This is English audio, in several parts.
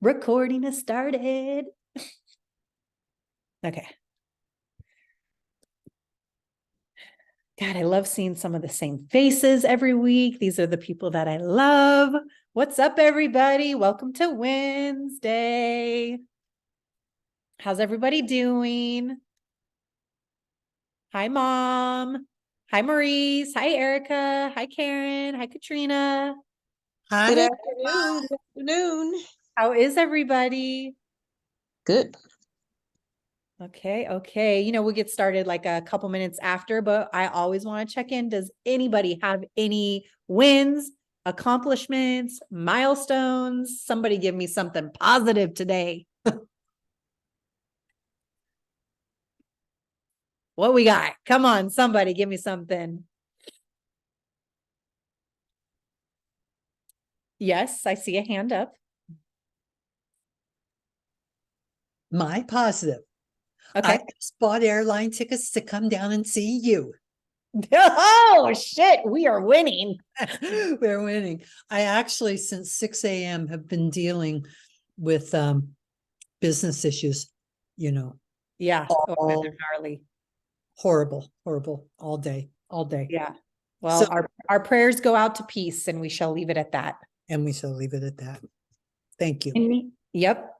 Recording has started. Okay. God, I love seeing some of the same faces every week. These are the people that I love. What's up, everybody? Welcome to Wednesday. How's everybody doing? Hi, Mom. Hi, Maurice. Hi, Erica. Hi, Karen. Hi, Katrina. Hi, Good afternoon. Good afternoon. How is everybody? Good. Okay. We'll get started like a couple minutes after, but I always want to check in. Does anybody have any wins, accomplishments, milestones? Somebody give me something positive today. What we got? Come on, somebody give me something. Yes, I see a hand up. My positive. Okay. I just bought airline tickets to come down and see you. Oh, shit. We are winning. We're winning. I actually, since 6 a.m., have been dealing with business issues, Yeah. all They're gnarly. horrible, all day. Yeah. Well, our prayers go out to peace, and we shall leave it at that. And we shall leave it at that. Thank you. Yep.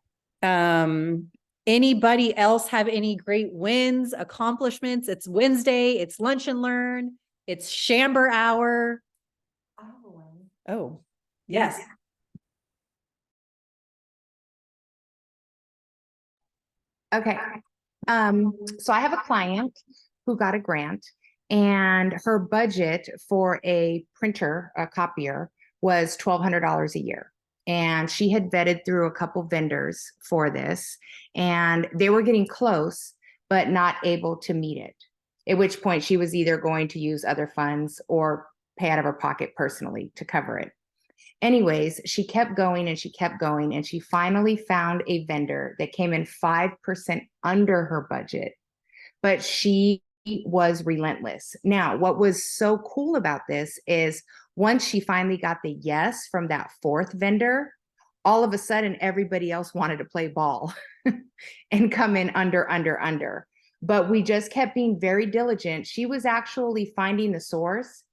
Anybody else have any great wins, accomplishments? It's Wednesday, it's lunch and learn, it's Chamber hour. Oh, yes. Okay. So I have a client who got a grant, and her budget for a printer, a copier, was $1,200 a year. And she had vetted through a couple vendors for this, and they were getting close, but not able to meet it. At which point she was either going to use other funds or pay out of her pocket personally to cover it. Anyways, she kept going and she kept going, and she finally found a vendor that came in 5% under her budget, but she was relentless. Now, what was so cool about this is once she finally got the yes from that fourth vendor, all of a sudden everybody else wanted to play ball and come in under. But we just kept being very diligent. She was actually finding the source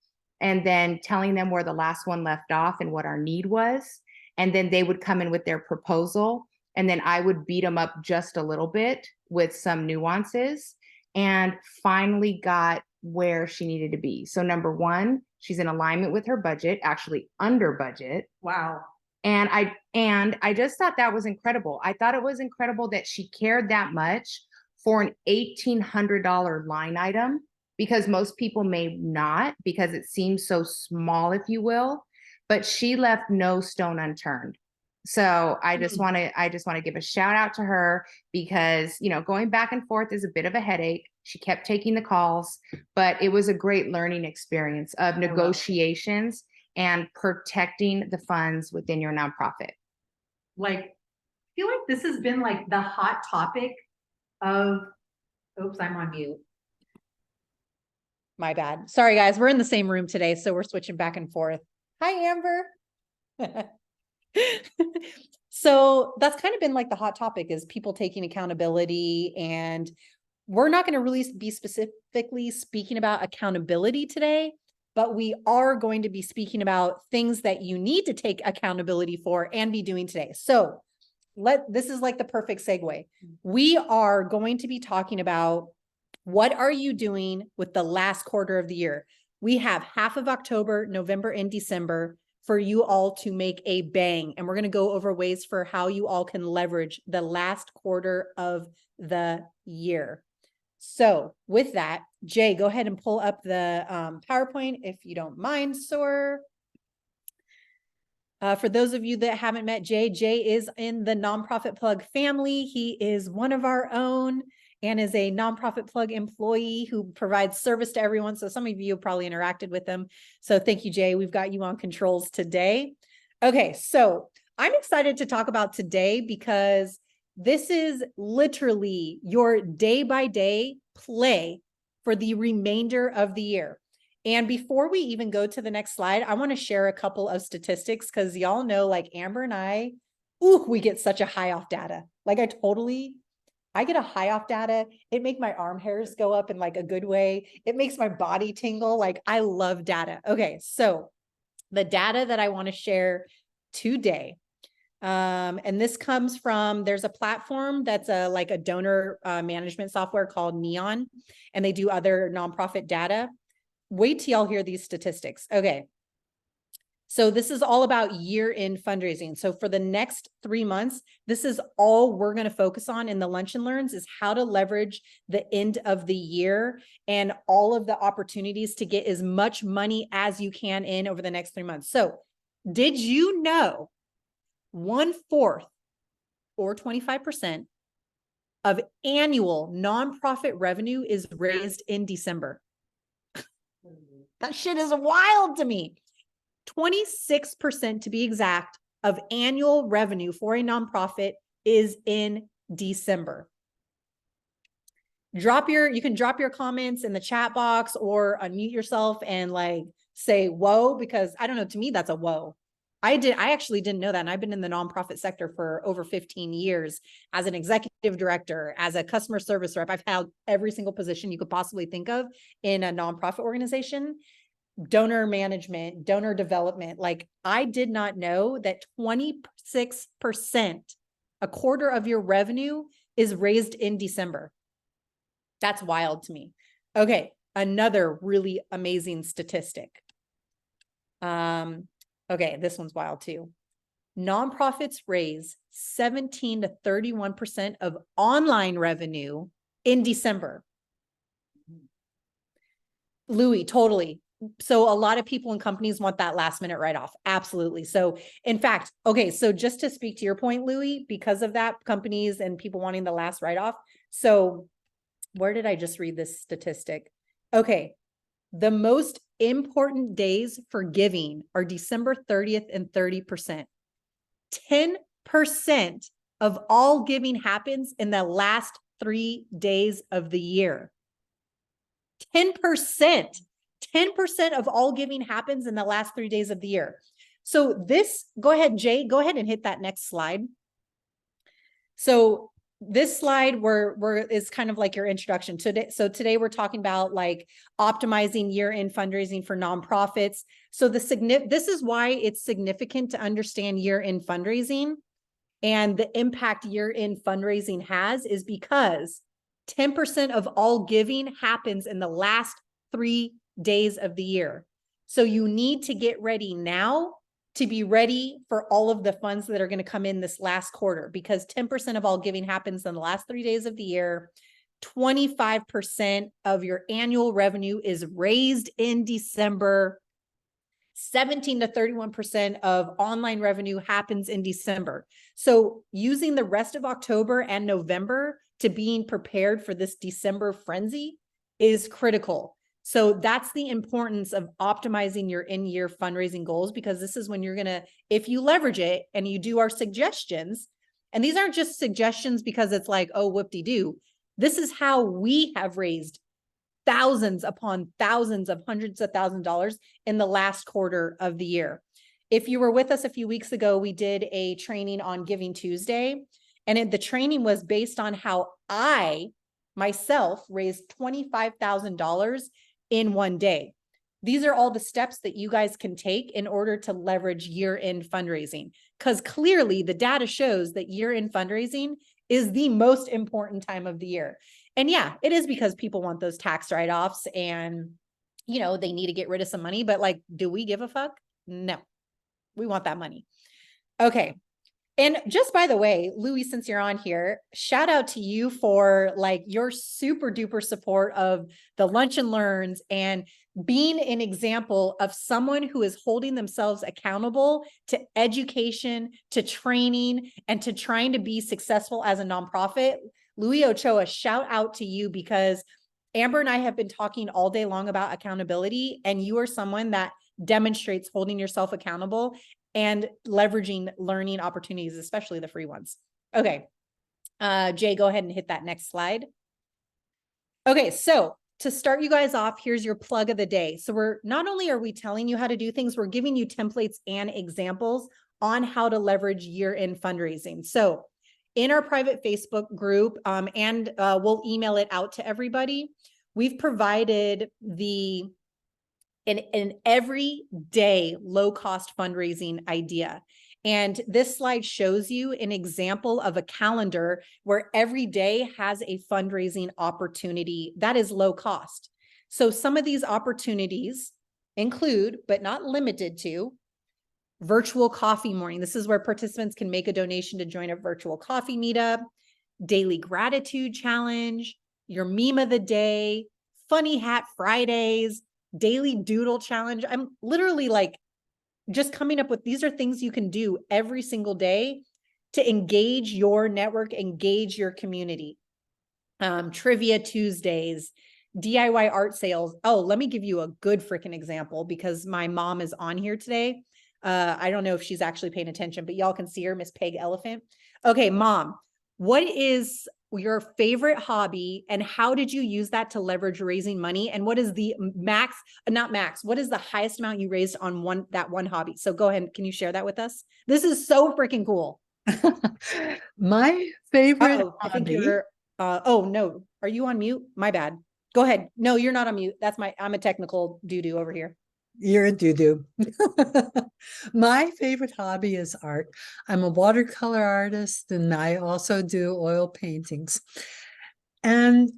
and then telling them where the last one left off and what our need was. And then they would come in with their proposal. And then I would beat them up just a little bit with some nuances, and finally got where she needed to be. So number one, she's in alignment with her budget, actually under budget. Wow. And I just thought that was incredible. I thought it was incredible that she cared that much for an $1,800 line item, because most people may not, because it seems so small, if you will, but she left no stone unturned. So I just want to give a shout out to her, because, going back and forth is a bit of a headache. She kept taking the calls, but it was a great learning experience of negotiations and protecting the funds within your nonprofit. Like, I feel like this has been like the hot topic of, oops, I'm on mute. My bad. Sorry, guys. We're in the same room today, so we're switching back and forth. Hi, Amber. So that's kind of been like the hot topic, is people taking accountability. And we're not going to really be specifically speaking about accountability today, but we are going to be speaking about things that you need to take accountability for and be doing today. So this is like the perfect segue. We are going to be talking about, what are you doing with the last quarter of the year? We have half of October, November, and December for you all to make a bang. And we're going to go over ways for how you all can leverage the last quarter of the year. So with that, Jay, go ahead and pull up the PowerPoint if you don't mind, sir. For those of you that haven't met Jay, Jay is in the Nonprofit Plug family. He is one of our own and is a Nonprofit Plug employee who provides service to everyone. So some of you have probably interacted with him. So thank you, Jay. We've got you on controls today. Okay, so I'm excited to talk about today, because this is literally your day-by-day play for the remainder of the year. And before we even go to the next slide, I want to share a couple of statistics because y'all know, like Amber and I, we get such a high off data. Like I get a high off data. It makes my arm hairs go up in like a good way. It makes my body tingle. Like I love data. Okay. So the data that I want to share today, and this comes from, there's a platform that's like a donor management software called Neon, and they do other nonprofit data. Wait till y'all hear these statistics. Okay. So this is all about year-end fundraising. So for the next 3 months, this is all we're going to focus on in the Lunch and Learns is how to leverage the end of the year and all of the opportunities to get as much money as you can in over the next 3 months. So did you know 1/4 or 25% of annual nonprofit revenue is raised in December? That shit is wild to me. 26% to be exact of annual revenue for a nonprofit is in December. You can drop your comments in the chat box or unmute yourself and like say whoa, because I don't know, to me, that's a whoa. I actually didn't know that. And I've been in the nonprofit sector for over 15 years as an executive director, as a customer service rep. I've held every single position you could possibly think of in a nonprofit organization. Donor management, donor development. Like I did not know that 26%, a quarter of your revenue is raised in December. That's wild to me. Okay. Another really amazing statistic. Okay. This one's wild too. Nonprofits raise 17 to 31% of online revenue in December. Louis, totally. So a lot of people and companies want that last minute write-off. Absolutely. So in fact, okay. So just to speak to your point, Louis, because of that, companies and people wanting the last write-off. So where did I just read this statistic? Okay. The most important days for giving are December 30th and 30%. 10% of all giving happens in the last 3 days of the year. 10%. 10% of all giving happens in the last 3 days of the year. So this, go ahead, Jay, go ahead and hit that next slide. So this slide is kind of like your introduction today. So today we're talking about like optimizing year-end fundraising for nonprofits. So this is why it's significant to understand year-end fundraising and the impact year-end fundraising has is because 10% of all giving happens in the last 3 days of the year. So you need to get ready now to be ready for all of the funds that are going to come in this last quarter, because 10% of all giving happens in the last 3 days of the year. 25% of your annual revenue is raised in December. 17 to 31% of online revenue happens in December. So using the rest of October and November to being prepared for this December frenzy is critical. So that's the importance of optimizing your in-year fundraising goals, because this is when you're going to, if you leverage it and you do our suggestions, and these aren't just suggestions because it's like, oh, whoop-de-doo. This is how we have raised thousands upon thousands of hundreds of thousands of dollars in the last quarter of the year. If you were with us a few weeks ago, we did a training on Giving Tuesday, and the training was based on how I myself raised $25,000 in one day. These are all the steps that you guys can take in order to leverage year-end fundraising, because clearly the data shows that year-end fundraising is the most important time of the year. And yeah, it is because people want those tax write-offs and, you know, they need to get rid of some money, but like, do we give a fuck? No, we want that money. Okay. And just by the way, Louis, since you're on here, shout out to you for like your super duper support of the Lunch and Learns and being an example of someone who is holding themselves accountable to education, to training, and to trying to be successful as a nonprofit. Louis Ochoa, shout out to you, because Amber and I have been talking all day long about accountability, and you are someone that demonstrates holding yourself accountable and leveraging learning opportunities, especially the free ones. Okay. Jay, go ahead and hit that next slide. Okay. So to start you guys off, here's your plug of the day. So we're not only are we telling you how to do things, we're giving you templates and examples on how to leverage year-end fundraising. So in our private Facebook group, and we'll email it out to everybody, we've provided an everyday low-cost fundraising idea. And this slide shows you an example of a calendar where every day has a fundraising opportunity that is low cost. So some of these opportunities include, but not limited to, virtual coffee morning. This is where participants can make a donation to join a virtual coffee meetup, daily gratitude challenge, your meme of the day, funny hat Fridays, daily doodle challenge. I'm literally like just coming up with, these are things you can do every single day to engage your network, engage your community. Trivia Tuesdays, DIY art sales. Oh, let me give you a good freaking example because my mom is on here today. I don't know if she's actually paying attention, but y'all can see her, Miss Peg Elephant. Okay, Mom, what is your favorite hobby and how did you use that to leverage raising money? And what is the max, not max, what is the highest amount you raised on that one hobby? So go ahead. Can you share that with us? This is so freaking cool. My favorite I think hobby. you're, oh no, are you on mute? My bad. Go ahead. No, you're not on mute. I'm a technical doo-doo over here. You're a doo-doo. My favorite hobby is art. I'm a watercolor artist and I also do oil paintings. And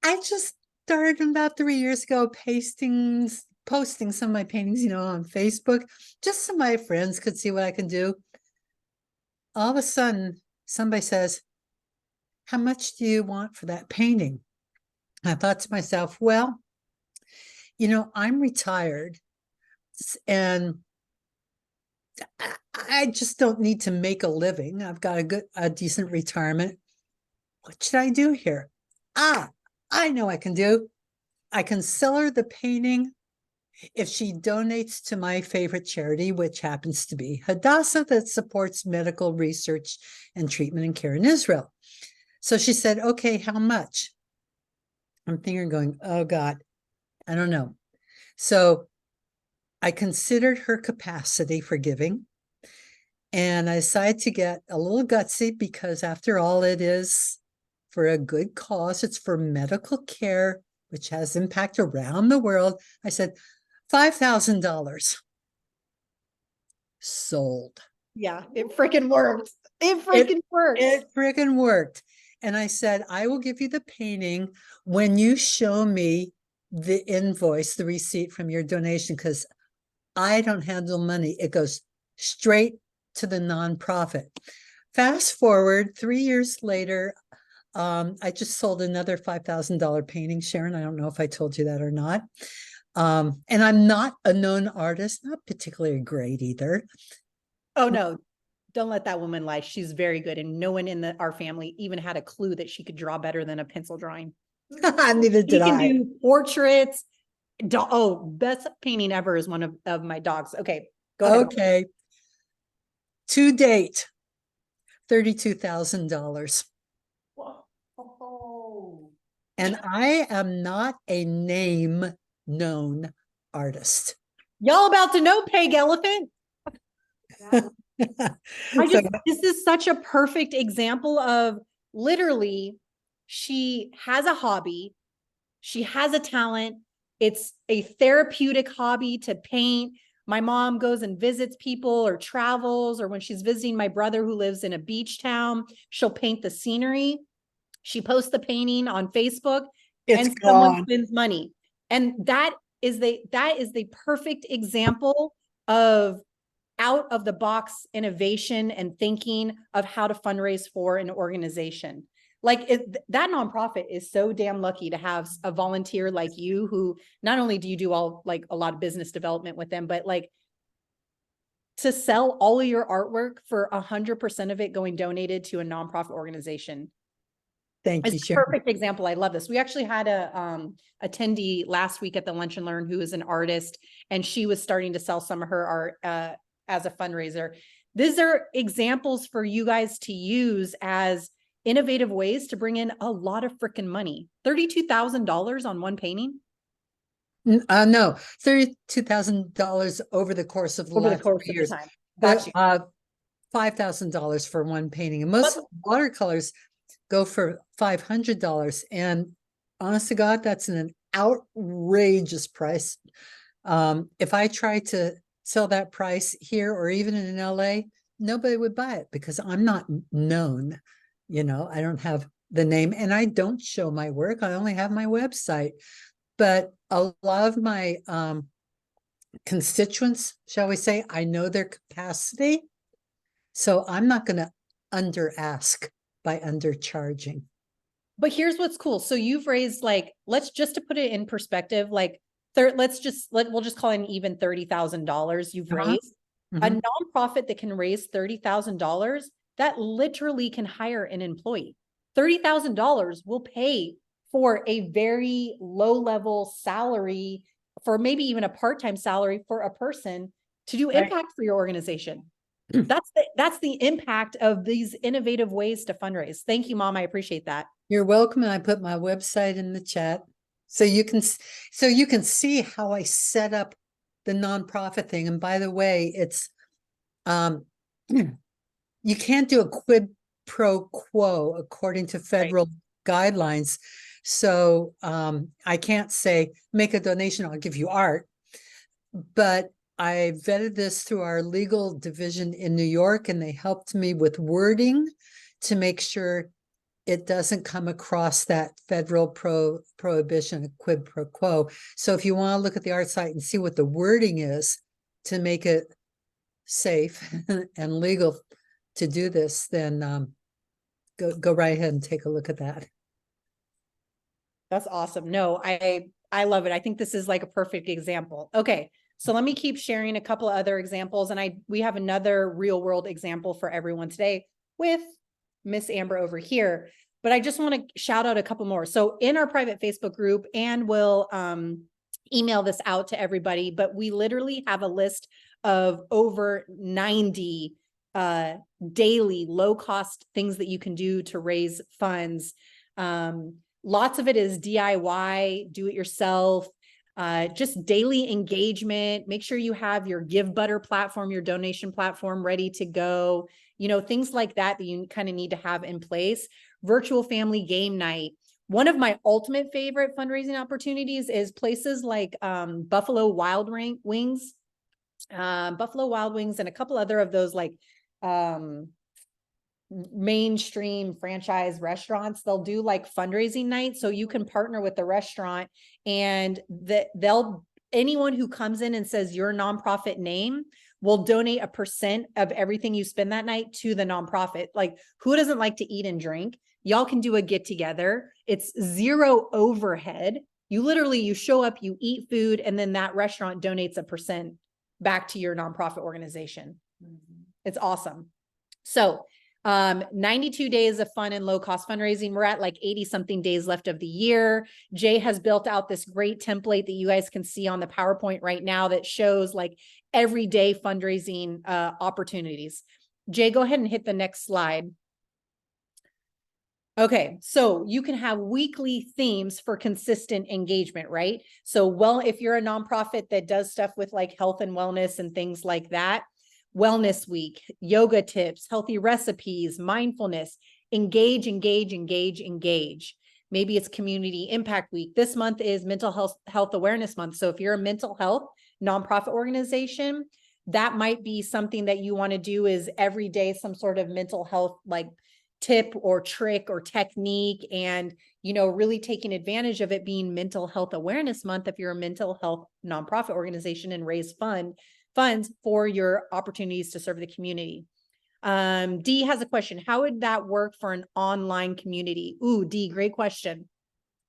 I just started about 3 years ago posting some of my paintings, on Facebook, just so my friends could see what I can do. All of a sudden, somebody says, "How much do you want for that painting?" I thought to myself, well, I'm retired and I just don't need to make a living. I've got a decent retirement. What should I do here? I know I can do. I can sell her the painting if she donates to my favorite charity, which happens to be Hadassah, that supports medical research and treatment and care in Israel. So she said, okay, how much? I'm thinking going, oh God, I don't know. So I considered her capacity for giving. And I decided to get a little gutsy because after all, it is for a good cause. It's for medical care, which has impact around the world. I said, $5,000. Sold. Yeah, it freaking worked. It freaking worked. It freaking worked. And I said, I will give you the painting when you show me the invoice, the receipt from your donation, because I don't handle money. It goes straight to the nonprofit. Fast forward 3 years later, I just sold another $5,000 painting, Sharon. I don't know if I told you that or not. And I'm not a known artist, not particularly great either. Oh no, don't let that woman lie. She's very good. And no one in our family even had a clue that she could draw better than a pencil drawing. Neither did She can I. do portraits. Best painting ever is one of my dogs. Okay, go ahead. Okay. To date, $32,000. Whoa. And I am not a name known artist. Y'all about to know, Peg Elephant. This is such a perfect example of literally, she has a hobby, she has a talent, it's a therapeutic hobby to paint. My mom goes and visits people or travels, or when she's visiting my brother who lives in a beach town, she'll paint the scenery. She posts the painting on Facebook and someone spends money. And that is the perfect example of out of the box innovation and thinking of how to fundraise for an organization. Like that nonprofit is so damn lucky to have a volunteer like you, who not only do you do a lot of business development with them, but like to sell all of your artwork for 100% of it going donated to a nonprofit organization. Thank you, It's a perfect example. I love this. We actually had a attendee last week at the Lunch and Learn who is an artist, and she was starting to sell some of her art as a fundraiser. These are examples for you guys to use as innovative ways to bring in a lot of freaking money. $32,000 on one painting No, $32,000 over the course of the over the last course few of the years. time. Got you. $5,000 for one painting, and most watercolors go for $500. And honest to God, that's an outrageous price. If I tried to sell that price here or even in LA, nobody would buy it because I'm not known. You know, I don't have the name and I don't show my work. I only have my website. But a lot of my constituents, shall we say, I know their capacity. So I'm not going to under ask by undercharging. But here's what's cool. So you've raised like, let's just to put it in perspective, like we'll just call it an even $30,000 you've raised. A nonprofit that can raise $30,000, that literally can hire an employee. $30,000 will pay for a very low level salary, for maybe even a part-time salary for a person to do impact for your organization. That's the impact of these innovative ways to fundraise. Thank you, Mom. I appreciate that. You're welcome. And I put my website in the chat so you can see how I set up the nonprofit thing. And by the way, it's you can't do a quid pro quo according to federal guidelines. So I can't say make a donation, I'll give you art. But I vetted this through our legal division in New York, and they helped me with wording to make sure it doesn't come across that federal prohibition, a quid pro quo. So if you want to look at the art site and see what the wording is to make it safe and legal to do this, then go right ahead and take a look at that. That's awesome. No, I love it. I think this is like a perfect example. Okay. So let me keep sharing a couple of other examples. And we have another real world example for everyone today with Miss Amber over here. But I just want to shout out a couple more. So in our private Facebook group, and we'll email this out to everybody, but we literally have a list of over 90 daily low cost things that you can do to raise funds. Lots of it is DIY, do it yourself. Just daily engagement. Make sure you have your Give Butter platform, your donation platform ready to go. You know, things like that you kind of need to have in place. Virtual family game night. One of my ultimate favorite fundraising opportunities is places like Buffalo Wild Wings, and a couple other of those like mainstream franchise restaurants. They'll do like fundraising nights, so you can partner with the restaurant, and anyone who comes in and says your nonprofit name will donate a % of everything you spend that night to the nonprofit. Like, who doesn't like to eat and drink? Y'all can do a get together. It's zero overhead. You show up, you eat food, and then that restaurant donates a % back to your nonprofit organization. It's awesome. So 92 days of fun and low cost fundraising. We're at like 80 something days left of the year. Jay has built out this great template that you guys can see on the PowerPoint right now that shows like everyday fundraising opportunities. Jay, go ahead and hit the next slide. Okay, so you can have weekly themes for consistent engagement, right? So, well, if you're a nonprofit that does stuff with like health and wellness and things like that, Wellness Week, yoga tips, healthy recipes, mindfulness, engage. Maybe it's Community Impact Week. This month is Mental Health Awareness Month. So if you're a mental health nonprofit organization, that might be something that you want to do is every day, some sort of mental health like tip or trick or technique, and, you know, really taking advantage of it being Mental Health Awareness Month if you're a mental health nonprofit organization, and raise funds for your opportunities to serve the community. D has a question. How would that work for an online community? Ooh, D, great question.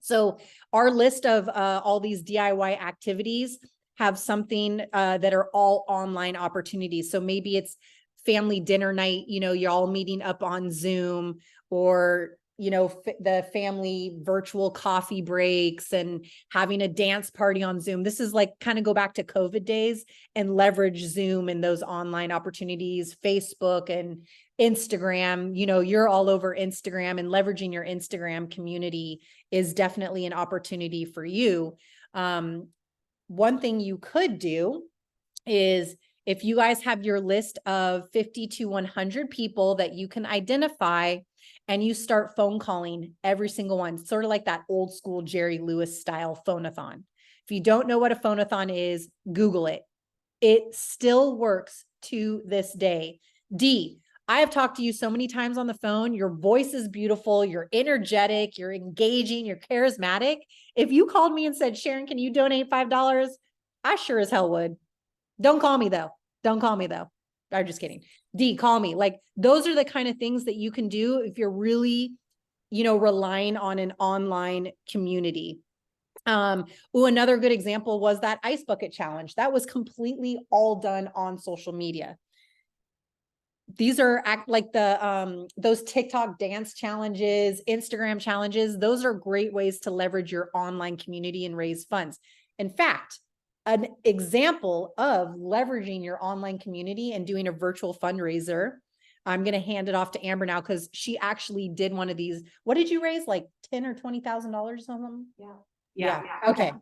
So our list of all these DIY activities have something that are all online opportunities. So maybe it's family dinner night, you know, you're all meeting up on Zoom, or, you know, the family virtual coffee breaks and having a dance party on Zoom. This is like kind of go back to COVID days and leverage Zoom and those online opportunities, Facebook and Instagram, you know, you're all over Instagram, and leveraging your Instagram community is definitely an opportunity for you. One thing you could do is, if you guys have your list of 50 to 100 people that you can identify, and you start phone calling every single one, sort of like that old school Jerry Lewis style phonathon. If you don't know what a phonathon is, Google it. It still works to this day. D, I have talked to you so many times on the phone. Your voice is beautiful. You're energetic. You're engaging. You're charismatic. If you called me and said, Sharon, can you donate $5? I sure as hell would. Don't call me though. Don't call me though. I'm just kidding. D, call me. Like, those are the kind of things that you can do if you're really, you know, relying on an online community. Another good example was that ice bucket challenge. That was completely all done on social media. These are like those TikTok dance challenges, Instagram challenges. Those are great ways to leverage your online community and raise funds. In fact, an example of leveraging your online community and doing a virtual fundraiser, I'm going to hand it off to Amber now, because she actually did one of these. What did you raise? Like $10,000 or $20,000 on them? Yeah. Okay.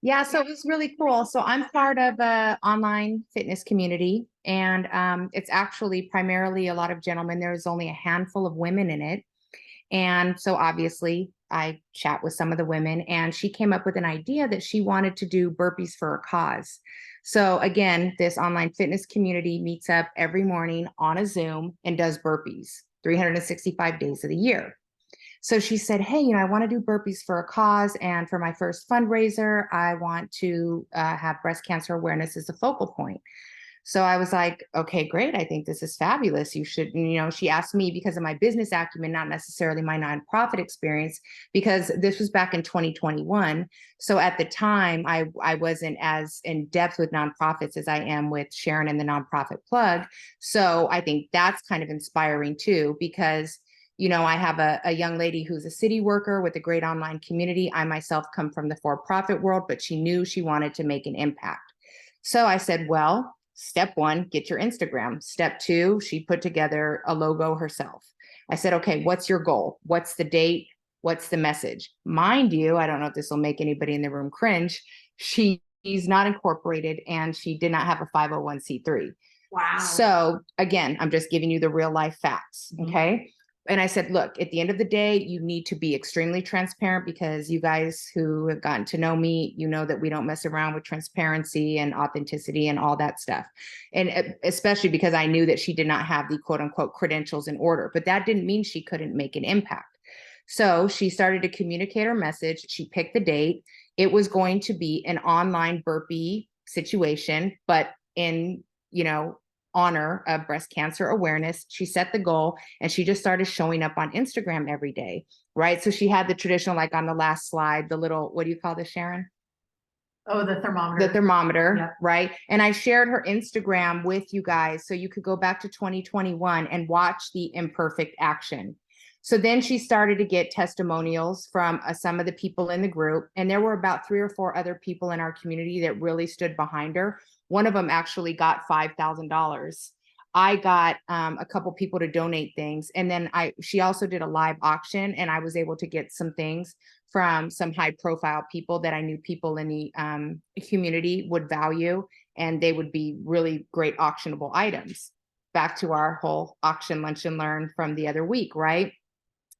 Yeah, so it was really cool. So I'm part of a online fitness community, and it's actually primarily a lot of gentlemen. There's only a handful of women in it. And so obviously I chat with some of the women, and she came up with an idea that she wanted to do burpees for a cause. So again, this online fitness community meets up every morning on a Zoom and does burpees 365 days of the year. So she said, hey, you know, I want to do burpees for a cause. And for my first fundraiser, I want to have breast cancer awareness as a focal point. So I was like, okay, great. I think this is fabulous. You should, you know, she asked me because of my business acumen, not necessarily my nonprofit experience, because this was back in 2021. So at the time, I wasn't as in depth with nonprofits as I am with Sharon and the Nonprofit Plug. So I think that's kind of inspiring too, because you know, I have a young lady who's a city worker with a great online community. I myself come from the for-profit world, but she knew she wanted to make an impact. So I said, well, step one, get your Instagram. Step two, she put together a logo herself. I said, okay, what's your goal? What's the date? What's the message? Mind you, I don't know if this will make anybody in the room cringe. She's not incorporated, and she did not have a 501c3. Wow. So again, I'm just giving you the real life facts. Okay. And I said, look, at the end of the day, you need to be extremely transparent, because you guys who have gotten to know me, you know that we don't mess around with transparency and authenticity and all that stuff. And especially because I knew that she did not have the quote unquote credentials in order, but that didn't mean she couldn't make an impact. So she started to communicate her message. She picked the date. It was going to be an online burpee situation, but in, you know, honor of breast cancer awareness. She set the goal, and she just started showing up on Instagram every day, right? So she had the traditional, like on the last slide, the little, what do you call this, Sharon? Oh, the thermometer. The thermometer, Yep. right? And I shared her Instagram with you guys, so you could go back to 2021 and watch the imperfect action. So then she started to get testimonials from some of the people in the group. And there were about 3 or 4 other people in our community that really stood behind her. One of them actually got $5,000. I got a couple people to donate things. And then she also did a live auction, and I was able to get some things from some high profile people that I knew people in the community would value, and they would be really great auctionable items. Back to our whole auction lunch and learn from the other week, right?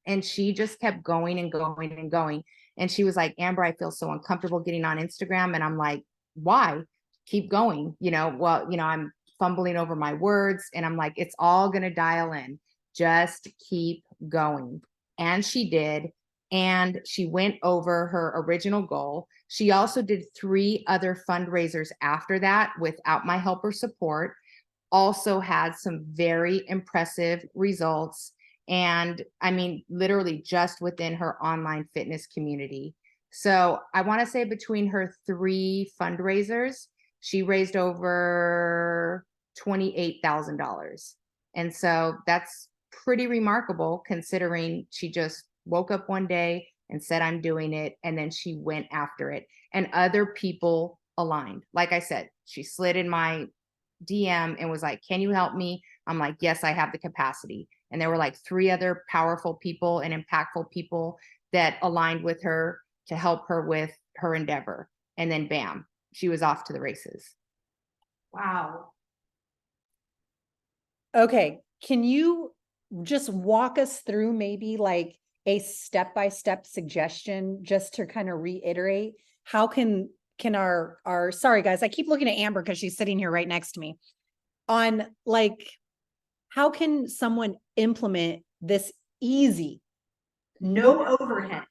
And she just kept going and going and going. And she was like, Amber, I feel so uncomfortable getting on Instagram. And I'm like, why? Keep going. You know, well, you know, I'm fumbling over my words, and I'm like, it's all going to dial in. Just keep going. And she did. And she went over her original goal. She also did 3 other fundraisers after that without my help or support. Also had some very impressive results. And I mean, literally just within her online fitness community. So I want to say between her 3 fundraisers, she raised over $28,000. And so that's pretty remarkable, considering she just woke up one day and said, I'm doing it. And then she went after it, and other people aligned. Like I said, she slid in my DM and was like, can you help me? I'm like, yes, I have the capacity. And there were like 3 other powerful people and impactful people that aligned with her to help her with her endeavor. And then bam, she was off to the races. Wow. Okay. Can you just walk us through maybe like a step-by-step suggestion just to kind of reiterate how can our sorry guys, I keep looking at Amber because she's sitting here right next to me on like how can someone implement this easy, no overhead?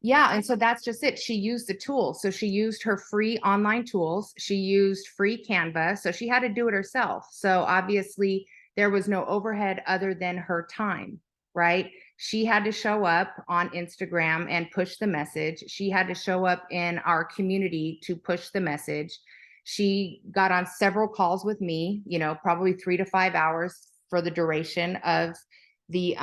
Yeah. And so that's just it. She used the tools. So she used her free online tools. She used free Canva. So she had to do it herself. So obviously there was no overhead other than her time, right? She had to show up on Instagram and push the message. She had to show up in our community to push the message. She got on several calls with me, probably 3 to 5 hours for the duration of the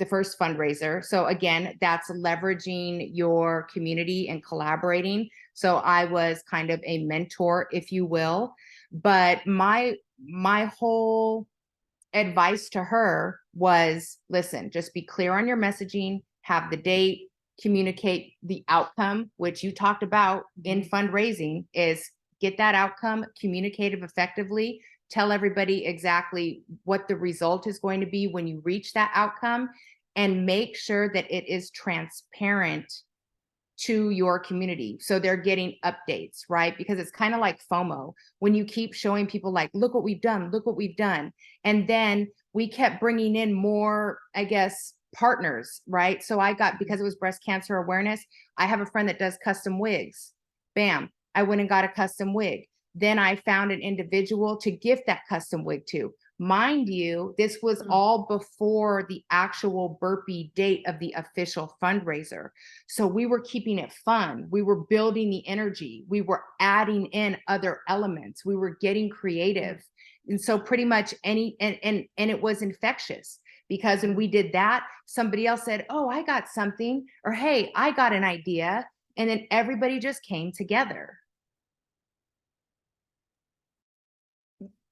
first fundraiser. So again, that's leveraging your community and collaborating. So I was kind of a mentor, if you will. But my whole advice to her was, listen, just be clear on your messaging, have the date, communicate the outcome, which you talked about in fundraising, is get that outcome communicated effectively. Tell everybody exactly what the result is going to be when you reach that outcome, and make sure that it is transparent to your community. So they're getting updates, right? Because it's kind of like FOMO when you keep showing people like, look what we've done, look what we've done. And then we kept bringing in more, I guess, partners, right? So because it was breast cancer awareness, I have a friend that does custom wigs. Bam, I went and got a custom wig. Then I found an individual to gift that custom wig to. Mind you, this was all before the actual burpee date of the official fundraiser. So we were keeping it fun. We were building the energy. We were adding in other elements. We were getting creative. And so pretty much and it was infectious, because when we did that, somebody else said, oh, I got something, or hey, I got an idea. And then everybody just came together.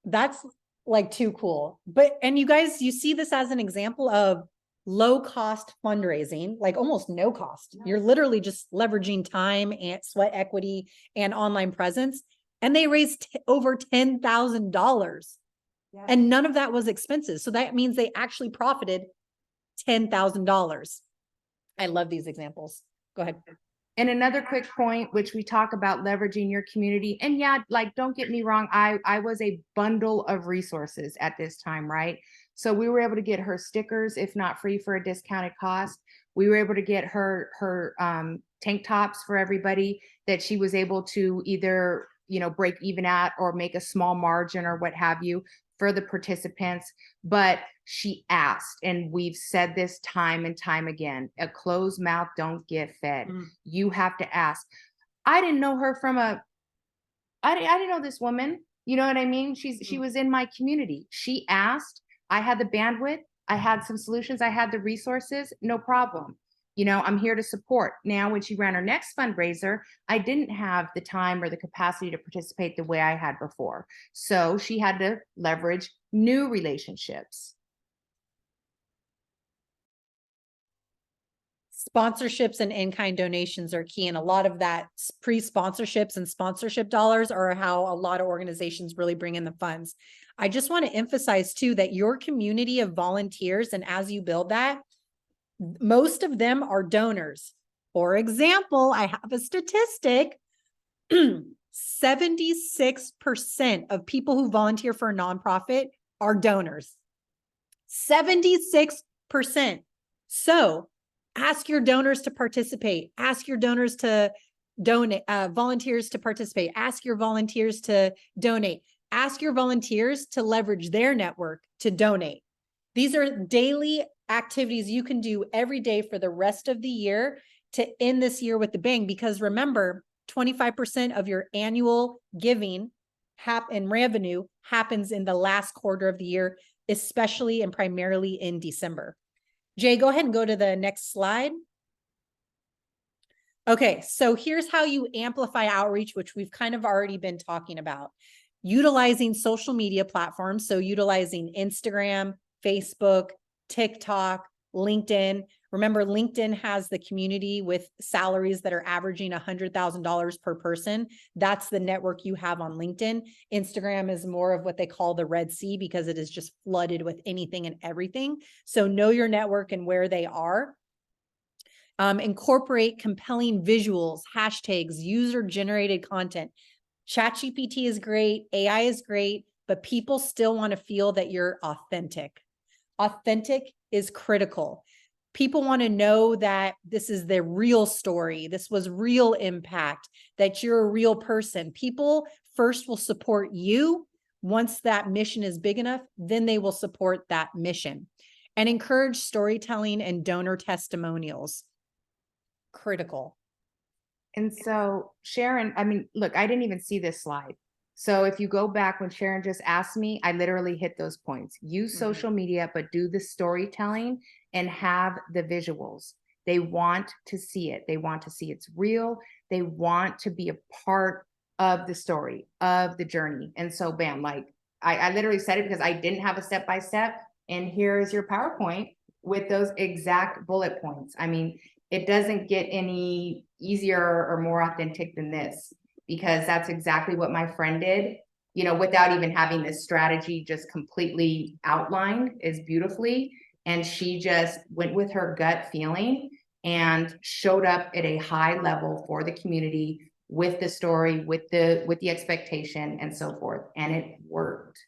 That's like too cool. And you guys, you see this as an example of low cost fundraising, like almost no cost. You're literally just leveraging time and sweat equity and online presence. And they raised over $10,000. And none of that was expenses. So that means they actually profited $10,000. I love these examples. Go ahead. And another quick point, which we talk about leveraging your community. And yeah, like, don't get me wrong. I was a bundle of resources at this time, right? So we were able to get her stickers, if not free, for a discounted cost. We were able to get her tank tops for everybody that she was able to either, break even at or make a small margin or what have you for the participants. But she asked, and we've said this time and time again, a closed mouth don't get fed. You have to ask. I didn't know her I didn't know this woman. You know what I mean? She was in my community. She asked, I had the bandwidth, I had some solutions, I had the resources, no problem. I'm here to support. Now, when she ran her next fundraiser, I didn't have the time or the capacity to participate the way I had before. So she had to leverage new relationships. Sponsorships and in-kind donations are key. And a lot of that pre-sponsorships and sponsorship dollars are how a lot of organizations really bring in the funds. I just want to emphasize too, that your community of volunteers, and as you build that, most of them are donors. For example, I have a statistic. 76% of people who volunteer for a nonprofit are donors. 76%. So ask your donors to participate. Ask your donors to donate, volunteers to participate. Ask your volunteers to donate. Ask your volunteers to leverage their network to donate. These are daily activities you can do every day for the rest of the year to end this year with the bang. Because remember, 25% of your annual giving and revenue happens in the last quarter of the year, especially and primarily in December. Jay, go ahead and go to the next slide. Okay, so here's how you amplify outreach, which we've kind of already been talking about. utilizing social media platforms. So utilizing Instagram, Facebook, TikTok, LinkedIn. Remember, LinkedIn has the community with salaries that are averaging $100,000 per person. That's the network you have on LinkedIn. Instagram is more of what they call the Red Sea because it is just flooded with anything and everything. So know your network and where they are. Incorporate compelling visuals, hashtags, user-generated content. ChatGPT is great, AI is great, but people still want to feel that you're authentic. Authentic is critical. People want to know that this is the real story. This was real impact, that you're a real person. People first will support you. Once that mission is big enough, then they will support that mission. And encourage storytelling and donor testimonials. Critical. And so Sharon, I mean, look, I didn't even see this slide. So if you go back when Sharon just asked me, I literally hit those points. Use social media, but do the storytelling and have the visuals. They want to see it. They want to see it's real. They want to be a part of the story, of the journey. And so bam, like I literally said it because I didn't have a step-by-step. And here's your PowerPoint with those exact bullet points. I mean, it doesn't get any easier or more authentic than this, because that's exactly what my friend did, you know, without even having this strategy just completely outlined as beautifully. And she just went with her gut feeling and showed up at a high level for the community with the story, with the expectation and so forth. And it worked.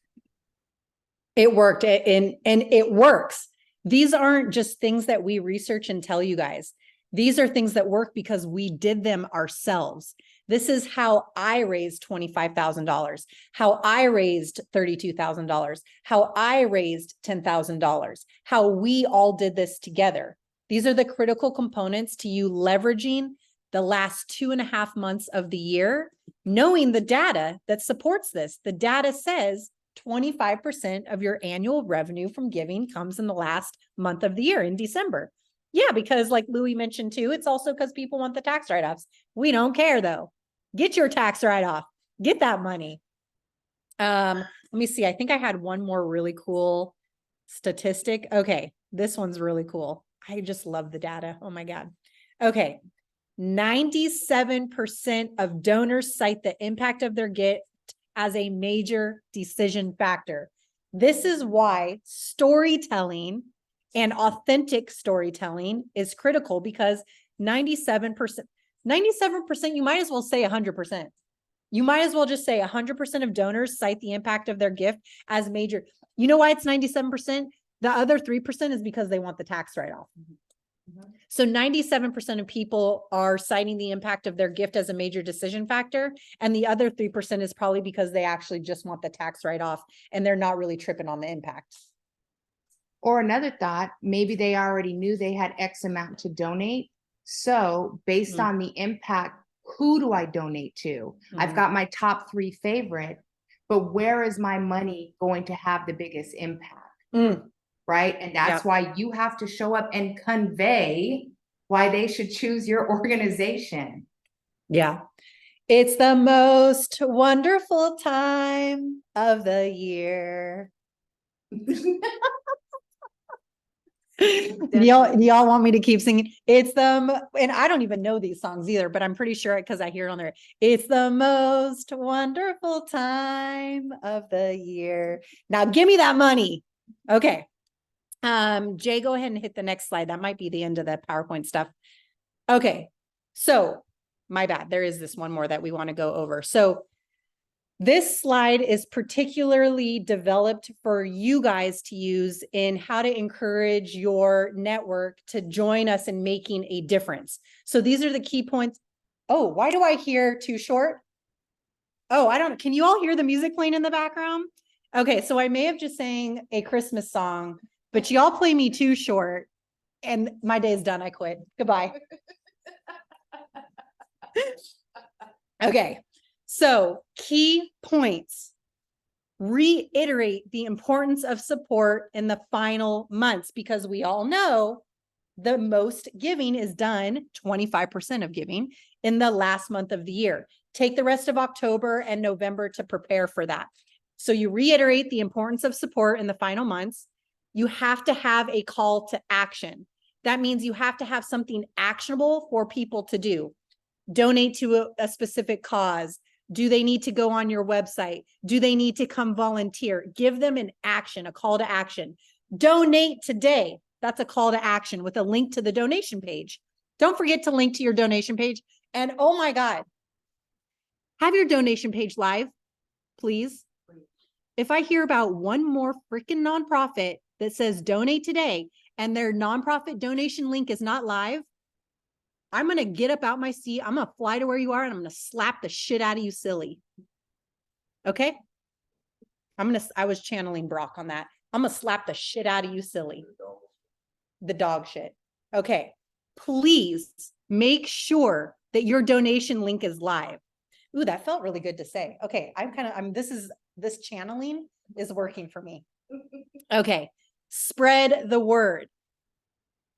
It worked and it works. These aren't just things that we research and tell you guys. These are things that work because we did them ourselves. This is how I raised $25,000, how I raised $32,000, how I raised $10,000, how we all did this together. These are the critical components to you leveraging the last 2.5 months of the year, knowing the data that supports this. The data says 25% of your annual revenue from giving comes in the last month of the year in December. Yeah, because like Louie mentioned too, it's also because people want the tax write-offs. We don't care though. Get your tax write-off. Get that money. Let me see. I think I had one more really cool statistic. Okay, this one's really cool. I just love the data. Oh my God. Okay. 97% of donors cite the impact of their gift as a major decision factor. This is why storytelling and authentic storytelling is critical, because 97%, you might as well say 100%. You might as well just say 100% of donors cite the impact of their gift as major. You know why it's 97%? The other 3% is because they want the tax write-off. So 97% of people are citing the impact of their gift as a major decision factor. And the other 3% is probably because they actually just want the tax write-off and they're not really tripping on the impact. Or another thought, maybe they already knew they had X amount to donate. So based on the impact, who do I donate to? I've got my top 3 favorite, but where is my money going to have the biggest impact? Right? And that's why you have to show up and convey why they should choose your organization. Yeah. It's the most wonderful time of the year. Do y'all want me to keep singing? It's and I don't even know these songs either, but I'm pretty sure because I hear it on there. It's the most wonderful time of the year. Now give me that money. Okay. Jay, go ahead and hit the next slide. That might be the end of the PowerPoint stuff. Okay. So my bad. There is this one more that we want to go over. So this slide is particularly developed for you guys to use in how to encourage your network to join us in making a difference. So these are the key points. Oh, why do I hear too short? Oh, I don't, can you all hear the music playing in the background? Okay, so I may have just sang a Christmas song, but y'all play me too short and my day is done. I quit. Goodbye. Okay. So key points, reiterate the importance of support in the final months, because we all know the most giving is done, 25% of giving in the last month of the year. Take the rest of October and November to prepare for that. So you reiterate the importance of support in the final months. You have to have a call to action. That means you have to have something actionable for people to do. Donate to a specific cause. Do they need to go on your website? Do they need to come volunteer? Give them an action, a call to action. Donate today. That's a call to action with a link to the donation page. Don't forget to link to your donation page. And oh my God, have your donation page live, please. If I hear about one more freaking nonprofit that says donate today and their nonprofit donation link is not live, I'm going to get up out my seat. I'm going to fly to where you are and I'm going to slap the shit out of you, silly. Okay? I was channeling Brock on that. I'm going to slap the shit out of you, silly. The dog shit. Okay. Please make sure that your donation link is live. Ooh, that felt really good to say. Okay. This channeling is working for me. Okay. Spread the word.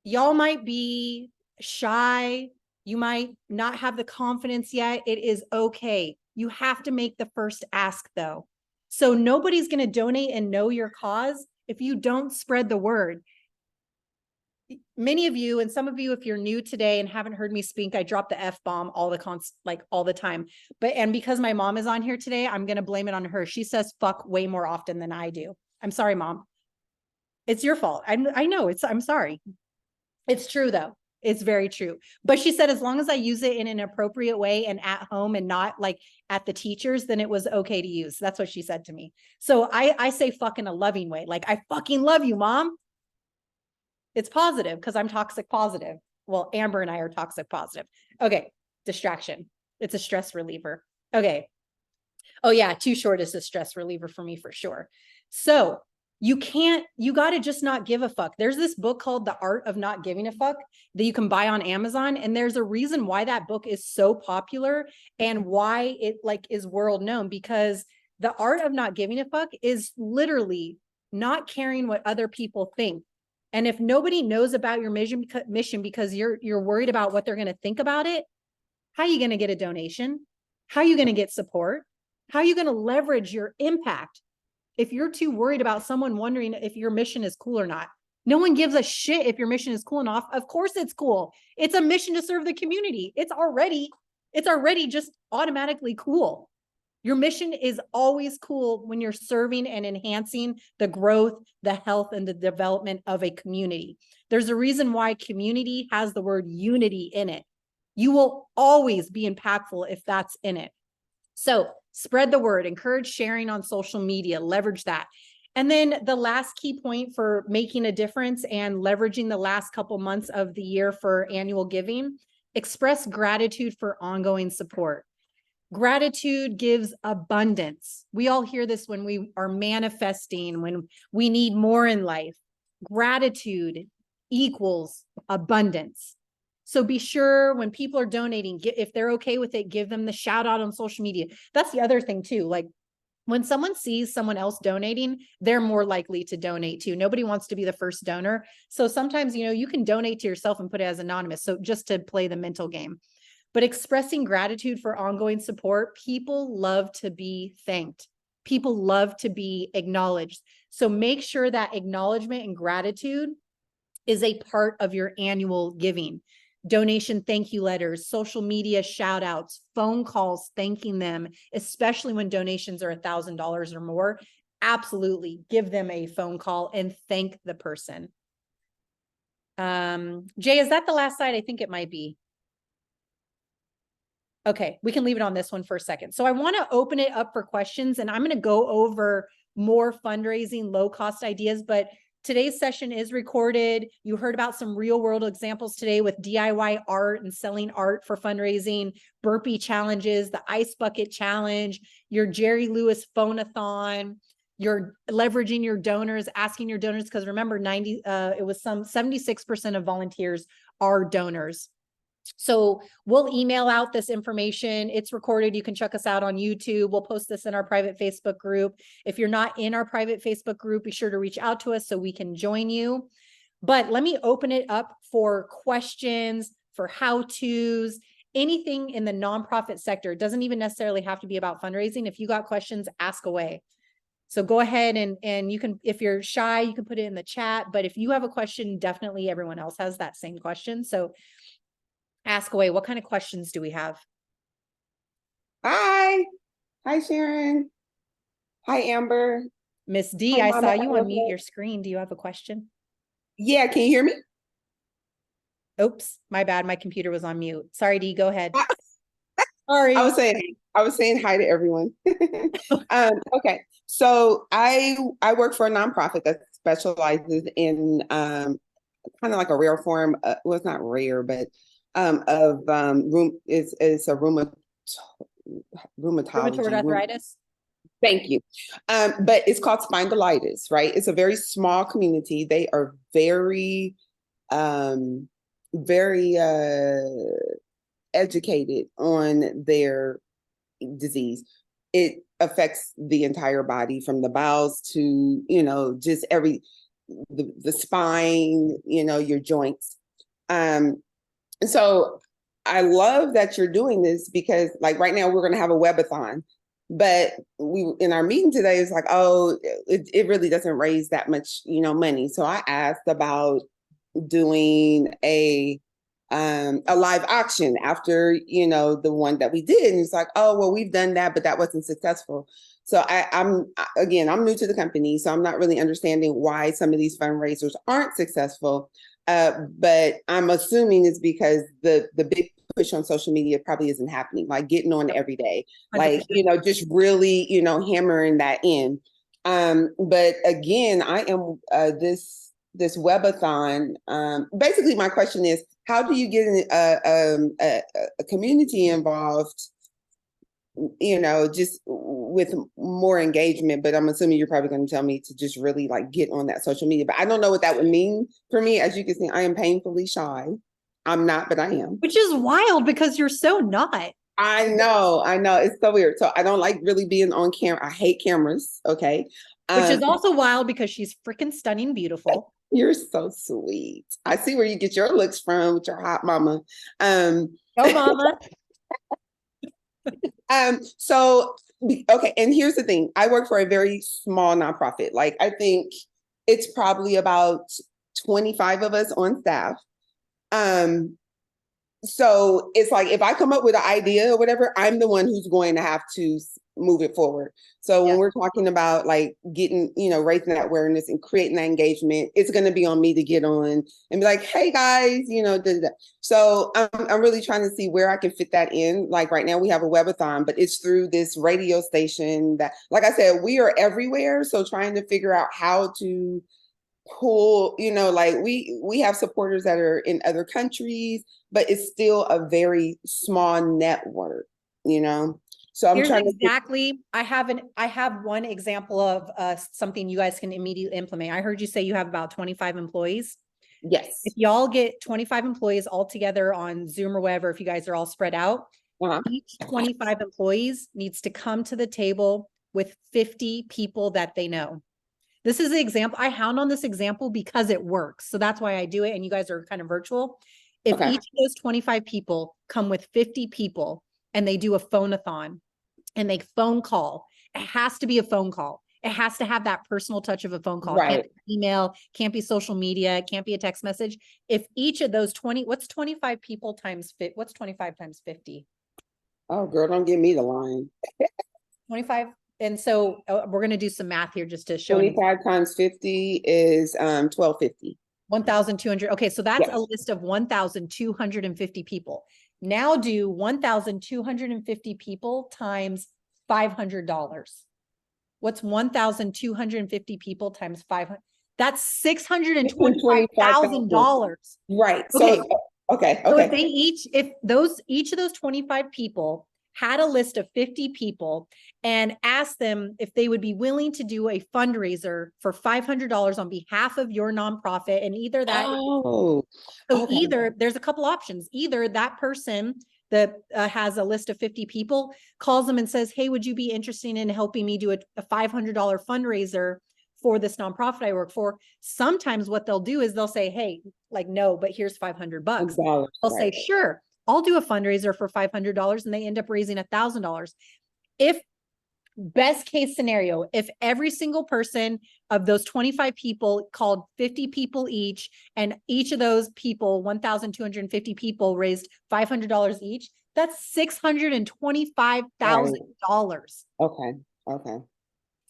Y'all might be shy. You might not have the confidence yet. It is okay. You have to make the first ask though. So nobody's going to donate and know your cause if you don't spread the word. Many of you, and some of you, if you're new today and haven't heard me speak, I drop the F-bomb all the time. And because my mom is on here today, I'm going to blame it on her. She says fuck way more often than I do. I'm sorry, Mom. It's your fault. I know I'm sorry. It's true though. It's very true. But she said, as long as I use it in an appropriate way and at home and not like at the teachers, then it was okay to use. That's what she said to me. So I say fuck in a loving way. Like, I fucking love you, Mom. It's positive because I'm toxic positive. Well, Amber and I are toxic positive. Okay. Distraction. It's a stress reliever. Okay. Oh yeah. Too short is a stress reliever for me for sure. So you got to just not give a fuck. There's this book called The Art of Not Giving a Fuck that you can buy on Amazon. And there's a reason why that book is so popular and why it is world known, because the art of not giving a fuck is literally not caring what other people think. And if nobody knows about your mission because you're worried about what they're going to think about it, how are you going to get a donation? How are you going to get support? How are you going to leverage your impact? If you're too worried about someone wondering if your mission is cool or not, no one gives a shit if your mission is cool enough. Of course it's cool. It's a mission to serve the community. It's already just automatically cool. Your mission is always cool when you're serving and enhancing the growth, the health, and the development of a community. There's a reason why community has the word unity in it. You will always be impactful if that's in it. So spread the word, encourage sharing on social media, leverage that. And then the last key point for making a difference and leveraging the last couple months of the year for annual giving, express gratitude for ongoing support. Gratitude gives abundance. We all hear this when we are manifesting, when we need more in life. Gratitude equals abundance. So be sure when people are donating, if they're okay with it, give them the shout out on social media. That's the other thing too. Like when someone sees someone else donating, they're more likely to donate too. Nobody wants to be the first donor. So sometimes, you can donate to yourself and put it as anonymous. So just to play the mental game. But expressing gratitude for ongoing support, people love to be thanked. People love to be acknowledged. So make sure that acknowledgement and gratitude is a part of your annual giving. Donation thank you letters, social media shout outs, phone calls thanking them, especially when donations are $1,000 or more. Absolutely give them a phone call and thank the person. Jay, is that the last slide? I think it might be. Okay, we can leave it on this one for a second. So I want to open it up for questions, and I'm going to go over more fundraising, low-cost ideas, but today's session is recorded. You heard about some real-world examples today with DIY art and selling art for fundraising, burpee challenges, the ice bucket challenge, your Jerry Lewis phone-a-thon, you're leveraging your donors, asking your donors, because remember, 76% of volunteers are donors. So we'll email out this information. It's recorded. You can check us out on YouTube. We'll post this in our private Facebook group. If you're not in our private Facebook group, be sure to reach out to us so we can join you. But let me open it up for questions, for how-tos, anything in the nonprofit sector. It doesn't even necessarily have to be about fundraising. If you got questions, ask away. So go ahead and you can, if you're shy, you can put it in the chat. But if you have a question, definitely everyone else has that same question. So ask away. What kind of questions do we have? Hi. Hi, Sharon. Hi, Amber. Miss D, Hi, I Mama saw you unmute Elizabeth. your screen. Do you have a question? Yeah, can you hear me? Oops, my bad. My computer was on mute. Sorry, D, go ahead. I Sorry. was saying hi to everyone. Okay. So I work for a nonprofit that specializes in kind of like a rare form, well, it's not rare, but of it's a Rheumatoid arthritis. Thank you. But it's called spondylitis, right? It's a very small community. They are very very educated on their disease. It affects the entire body from the bowels to, just the spine, your joints. So I love that you're doing this because like right now we're going to have a webathon, but we in our meeting today is like, oh, it really doesn't raise that much, money. So I asked about doing a live auction after, the one that we did. And it's like, oh, well, we've done that, but that wasn't successful. So I'm new to the company, so I'm not really understanding why some of these fundraisers aren't successful. But I'm assuming it's because the big push on social media probably isn't happening, like getting on every day, 100%. like, just really, hammering that in. But again, I am this webathon. Basically, my question is, how do you get a community involved, just with more engagement? But I'm assuming you're probably going to tell me to just really like get on that social media. But I don't know what that would mean for me. As you can see, I am painfully shy. I'm not, but I am. Which is wild because you're so not. I know. It's so weird. So I don't like really being on camera. I hate cameras. Okay. Which is also wild because she's freaking stunning, beautiful. You're so sweet. I see where you get your looks from with your hot mama. Oh, mama. So okay, and here's the thing. I work for a very small nonprofit. Like I think it's probably about 25 of us on staff. So it's like if I come up with an idea or whatever, I'm the one who's going to have to move it forward. So when we're talking about like getting, raising that awareness and creating that engagement, it's going to be on me to get on and be like, hey guys, So I'm really trying to see where I can fit that in. Like right now we have a webathon, but it's through this radio station that, like I said, we are everywhere. So trying to figure out how to pull, like we have supporters that are in other countries, but it's still a very small network, So I'm trying exactly. I have one example of something you guys can immediately implement. I heard you say you have about 25 employees. Yes. If y'all get 25 employees all together on Zoom or whatever, if you guys are all spread out, each 25 employees needs to come to the table with 50 people that they know. This is the example. I hound on this example because it works. So that's why I do it. And you guys are kind of virtual. If each of those 25 people come with 50 people and they do a phone-a-thon and they phone call, it has to be a phone call. It has to have that personal touch of a phone call. Right. Can't be email, can't be social media, can't be a text message. If each of those 20, what's 25 people times what's 25 times 50? Oh, girl, don't give me the line. 25. And so we're going to do some math here just to show 25 times 50 is 1250. 1,200. Okay, so that's a list of 1,250 people. Now do 1,250 people times $500. What's 1,250 people times 500? That's $625,000. Right. Okay. So okay. So if each of those 25 people had a list of 50 people and asked them if they would be willing to do a fundraiser for $500 on behalf of your nonprofit, and either that, either there's a couple options. Either that person that has a list of 50 people calls them and says, hey, would you be interested in helping me do a $500 fundraiser for this nonprofit I work for? Sometimes what they'll do is they'll say, hey, like, no, but here's $500. They'll say, sure, I'll do a fundraiser for $500 and they end up raising $1,000. If best case scenario, if every single person of those 25 people called 50 people each, and each of those people, 1,250 people raised $500 each, that's $625,000. Okay. Okay.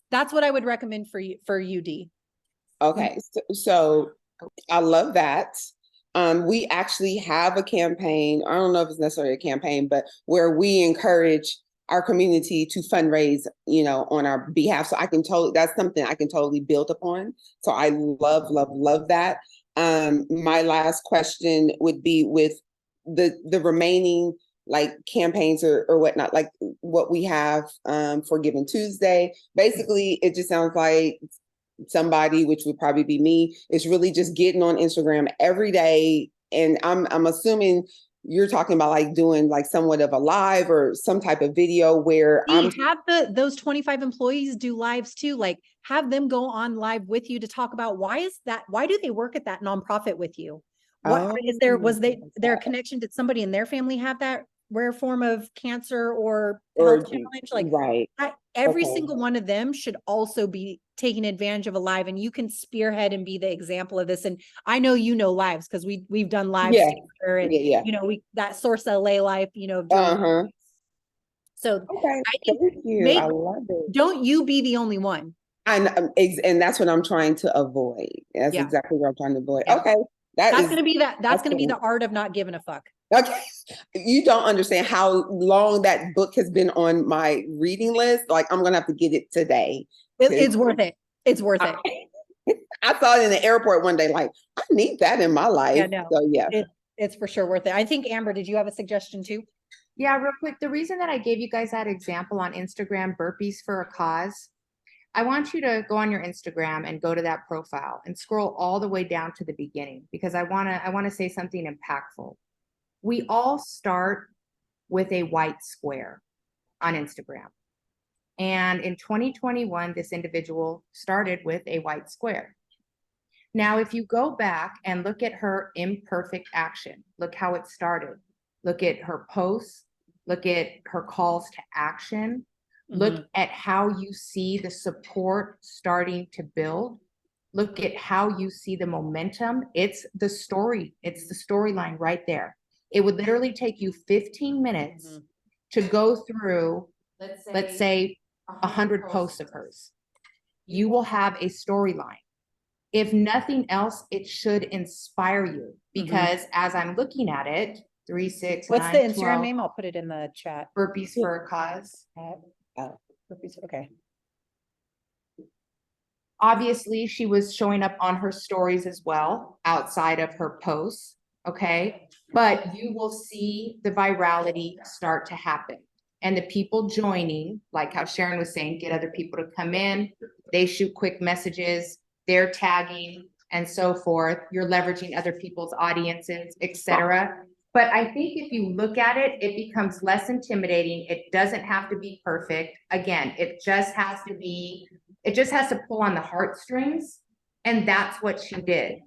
That's what I would recommend for you, Dee. Okay. So I love that. We actually have a campaign. I don't know if it's necessarily a campaign, but where we encourage our community to fundraise, on our behalf. So that's something I can totally build upon. So I love, love, love that. My last question would be with the remaining like campaigns or whatnot, like what we have for Giving Tuesday. Basically, it just sounds like somebody, which would probably be me, is really just getting on Instagram every day. And I'm assuming you're talking about like doing like somewhat of a live or some type of video where We have those 25 employees do lives too, like have them go on live with you to talk about why do they work at that nonprofit with you? Was there a connection? Did somebody in their family have that rare form of cancer or health challenge? Like right. Every single one of them should also be taking advantage of a live, and you can spearhead and be the example of this. And I know lives because we've done lives together, and that Source LA life, so okay, I think thank you. I love it. Don't you be the only one. And that's what I'm trying to avoid. That's exactly what I'm trying to avoid. Yeah. Okay. That's gonna be the art of not giving a fuck. Okay. You don't understand how long that book has been on my reading list. Like I'm gonna have to get it today. It's worth it. It's worth it. I saw it in the airport one day, like, I need that in my life. Yeah, no, so yeah. It's for sure worth it. I think, Amber, did you have a suggestion too? Yeah, real quick. The reason that I gave you guys that example on Instagram, burpees for a cause, I want you to go on your Instagram and go to that profile and scroll all the way down to the beginning, because I want to say something impactful. We all start with a white square on Instagram. And in 2021, this individual started with a white square. Now, if you go back and look at her imperfect action, look how it started. Look at her posts, look at her calls to action, look at how you see the support starting to build. Look at how you see the momentum. It's the story. It's the storyline right there. It would literally take you 15 minutes to go through, let's say 100 posts of hers. You will have a storyline. If nothing else, it should inspire you, because as I'm looking at it, 3, 6, What's 9, the Instagram 12, name? I'll put it in the chat. Burpees for a cause. Burpees. Okay. Obviously, she was showing up on her stories as well, outside of her posts. Okay. But you will see the virality start to happen. And the people joining, like how Sharon was saying, get other people to come in. They shoot quick messages, they're tagging and so forth. You're leveraging other people's audiences, etc. But I think if you look at it, it becomes less intimidating. It doesn't have to be perfect. Again, it just has to pull on the heartstrings. And that's what she did.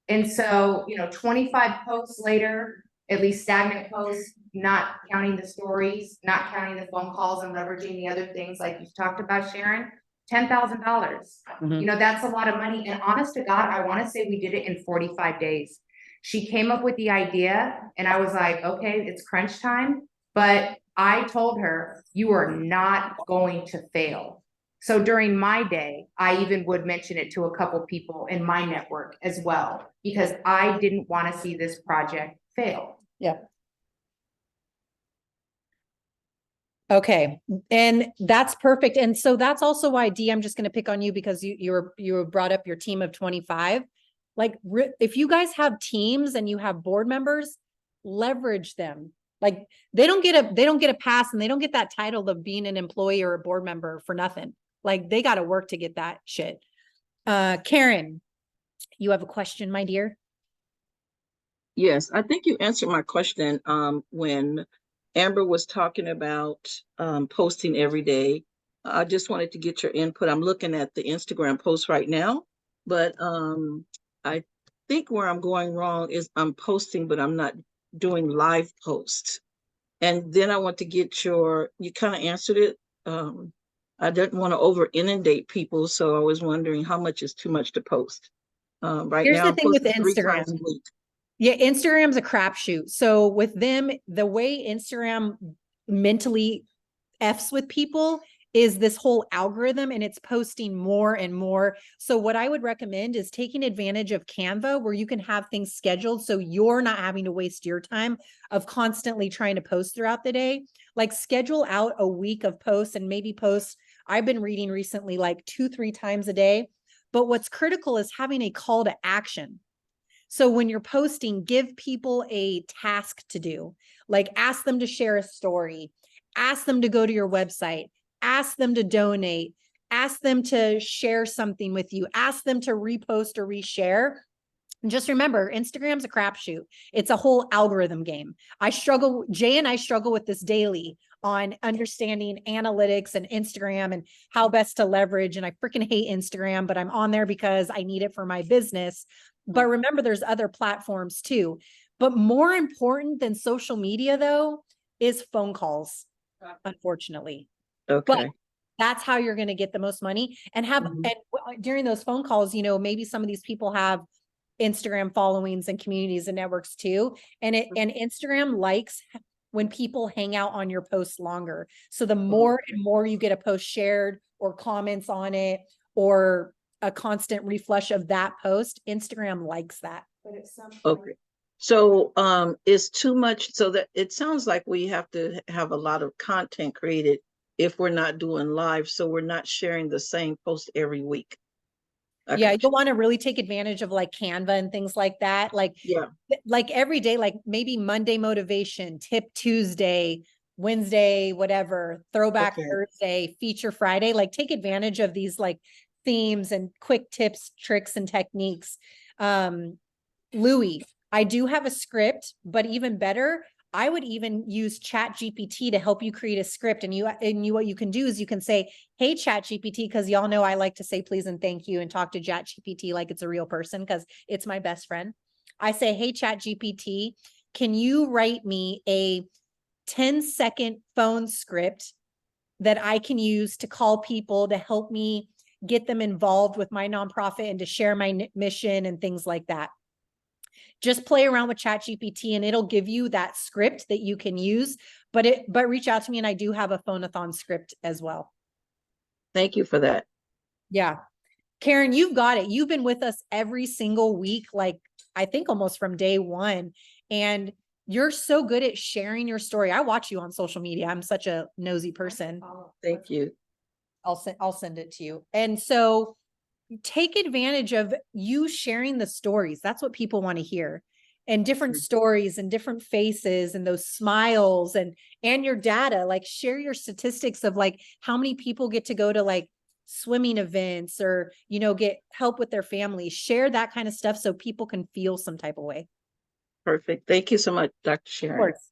And so, 25 posts later, at least stagnant posts, not counting the stories, not counting the phone calls and leveraging the other things like you talked about, Sharon, $10,000. That's a lot of money. And honest to God, I want to say we did it in 45 days. She came up with the idea and I was like, okay, it's crunch time. But I told her, you are not going to fail. So during my day, I even would mention it to a couple people in my network as well, because I didn't want to see this project fail. Yeah. Okay. And that's perfect. And so that's also why, Dee, I'm just going to pick on you because you brought up your team of 25. Like if you guys have teams and you have board members, leverage them. Like they don't get a pass, and they don't get that title of being an employee or a board member for nothing. Like they got to work to get that shit. Karen, you have a question, my dear? Yes, I think you answered my question when Amber was talking about posting every day. I just wanted to get your input. I'm looking at the Instagram post right now, but I think where I'm going wrong is I'm posting, but I'm not doing live posts. And then I want to get you kind of answered it. I didn't want to over inundate people, so I was wondering how much is too much to post. Right Here's now, the I'm thing with posting 3 times a Instagram. week. Yeah, Instagram's a crapshoot. So with them, the way Instagram mentally F's with people is this whole algorithm, and it's posting more and more. So what I would recommend is taking advantage of Canva, where you can have things scheduled so you're not having to waste your time of constantly trying to post throughout the day. Like schedule out a week of posts and maybe post. I've been reading recently like 2-3 times a day. But what's critical is having a call to action. So when you're posting, give people a task to do, like ask them to share a story, ask them to go to your website, ask them to donate, ask them to share something with you, ask them to repost or reshare. And just remember, Instagram's a crapshoot. It's a whole algorithm game. Jay and I struggle with this daily on understanding analytics and Instagram and how best to leverage. And I freaking hate Instagram, but I'm on there because I need it for my business. But remember, there's other platforms too. But more important than social media, though, is phone calls, unfortunately. But Okay. that's how you're going to get the most money and have, Mhm. and during those phone calls, maybe some of these people have Instagram followings and communities and networks too. And Instagram likes when people hang out on your posts longer. So the more and more you get a post shared or comments on it or a constant refresh of that post, Instagram likes that. But at some point, Okay. So it's too much, so that it sounds like we have to have a lot of content created if we're not doing live, so we're not sharing the same post every week. I yeah, got you'll you. want to really take advantage of like Canva and things like that. Yeah. Like every day, like maybe Monday motivation, tip Tuesday, Wednesday, whatever, throwback Okay. Thursday, feature Friday. Like take advantage of these like themes and quick tips, tricks, and techniques. Louis, I do have a script, but even better, I would even use Chat GPT to help you create a script. And what you can do is you can say, hey, Chat GPT, because y'all know I like to say please and thank you and talk to Chat GPT like it's a real person because it's my best friend. I say, hey, Chat GPT, can you write me a 10-second phone script that I can use to call people to help me get them involved with my nonprofit and to share my mission and things like that. Just play around with Chat GPT and it'll give you that script that you can use, but reach out to me and I do have a phone-a-thon script as well. Thank you for that. Yeah. Karen, you've got it. You've been with us every single week, like I think almost from day one. And you're so good at sharing your story. I watch you on social media. I'm such a nosy person. Thank you. I'll send it to you. And so take advantage of you sharing the stories. That's what people want to hear. And different stories and different faces and those smiles and your data. Like share your statistics of like how many people get to go to like swimming events or get help with their families. Share that kind of stuff so people can feel some type of way. Perfect. Thank you so much, Dr. Sharon. Of course.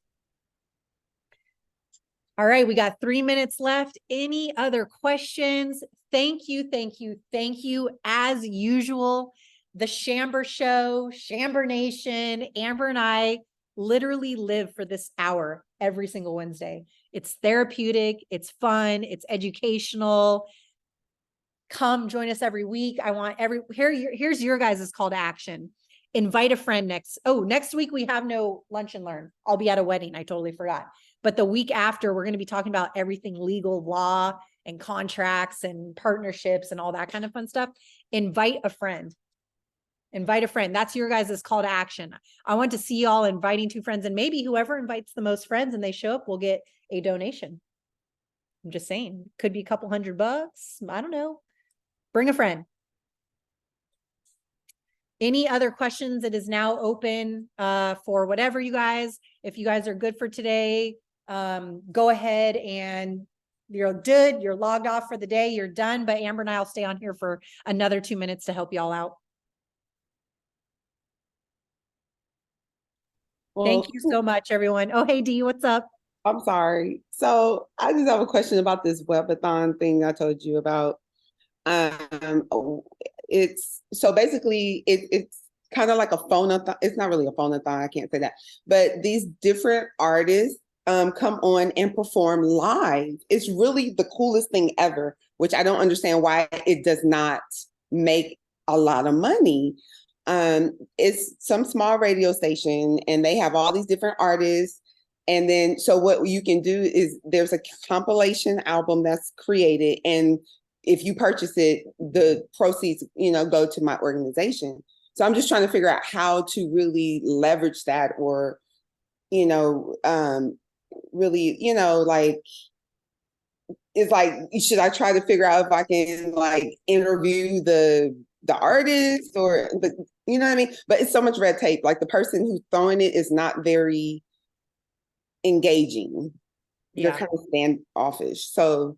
All right, we got 3 minutes left. Any other questions? Thank you, thank you, thank you. As usual, the Shamber Show, Shamber Nation, Amber and I literally live for this hour every single Wednesday. It's therapeutic, it's fun, it's educational. Come join us every week. I want here's your guys' call to action. Invite a friend next week we have no lunch and learn. I'll be at a wedding. I totally forgot. But the week after, we're going to be talking about everything legal, law, and contracts and partnerships and all that kind of fun stuff. Invite a friend. Invite a friend. That's your guys' call to action. I want to see y'all inviting 2 friends, and maybe whoever invites the most friends and they show up will get a donation. I'm just saying, could be a couple $100. I don't know. Bring a friend. Any other questions? It is now open for whatever you guys, if you guys are good for today, go ahead and you're good. You're logged off for the day. You're done. But Amber and I will stay on here for another 2 minutes to help y'all out. Well, thank you so much, everyone. Oh, hey, Dee, what's up? I'm sorry. So I just have a question about this webathon thing I told you about. It's so basically it's kind of like a phone-a-thon. It's not really a phone-a-thon, I can't say that. But these different artists come on and perform live. It's really the coolest thing ever, which I don't understand why it does not make a lot of money. It's some small radio station and they have all these different artists. And then, so what you can do is there's a compilation album that's created, and if you purchase it, the proceeds, go to my organization. So I'm just trying to figure out how to really leverage that, or, really, like, it's like, should I try to figure out if I can like interview the artist, or, but you know what I mean? But it's so much red tape. Like the person who's throwing it is not very engaging. They're Yeah. kind of standoffish. So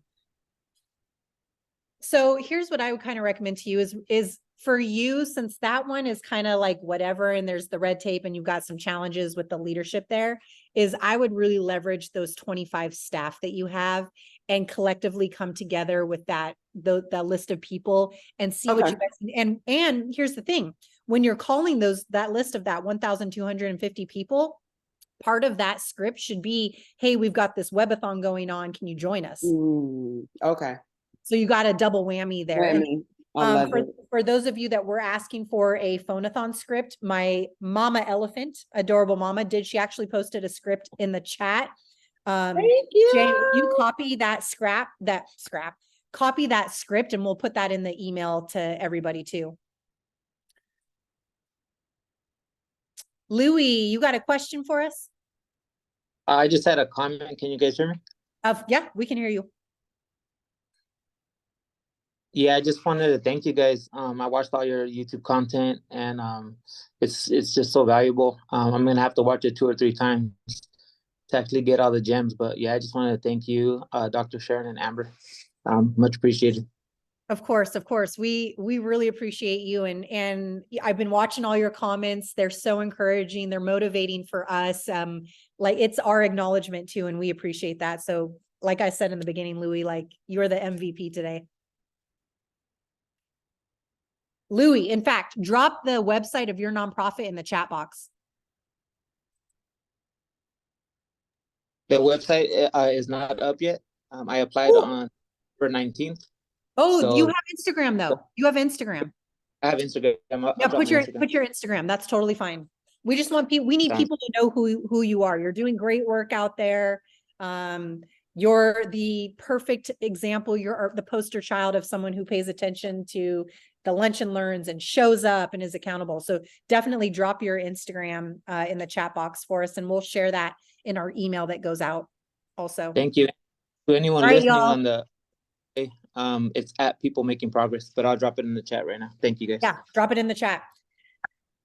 here's what I would kind of recommend to you is for you, since that one is kind of like whatever, and there's the red tape and you've got some challenges with the leadership there, is I would really leverage those 25 staff that you have and collectively come together with that list of people and see what you guys, and here's the thing, when you're calling that list of that 1,250 people, part of that script should be, hey, we've got this webathon going on. Can you join us? Okay. So you got a double whammy there. Whammy. I love it. For those of you that were asking for a phonathon script, my Mama Elephant, adorable mama, she actually posted a script in the chat. Thank you. Jay, you copy that copy that script, and we'll put that in the email to everybody too. Louis, you got a question for us? I just had a comment. Can you guys hear me? Yeah, we can hear you. Yeah, I just wanted to thank you guys. I watched all your YouTube content, and it's just so valuable. I'm gonna have to watch it 2 or 3 times to actually get all the gems. But yeah, I just wanted to thank you, Dr. Sharon and Amber. Much appreciated. Of course, of course. We really appreciate you, and I've been watching all your comments. They're so encouraging. They're motivating for us. Like, it's our acknowledgement too, and we appreciate that. So like I said in the beginning, Louis, like, you're the MVP today. Louis, in fact, drop the website of your nonprofit in the chat box. The website is not up yet. I applied on for 19th. Oh, So, you have Instagram though. You have Instagram. I have Instagram. Yeah, put your Instagram. That's totally fine. We just want people, we need people to know who you are. You're doing great work out there. You're the perfect example. You're the poster child of someone who pays attention to the lunch and learns and shows up and is accountable. So definitely drop your Instagram in the chat box for us, and we'll share that in our email that goes out also. Thank you. To anyone listening on the, it's at People Making Progress, but I'll drop it in the chat right now. Thank you guys. Yeah, drop it in the chat.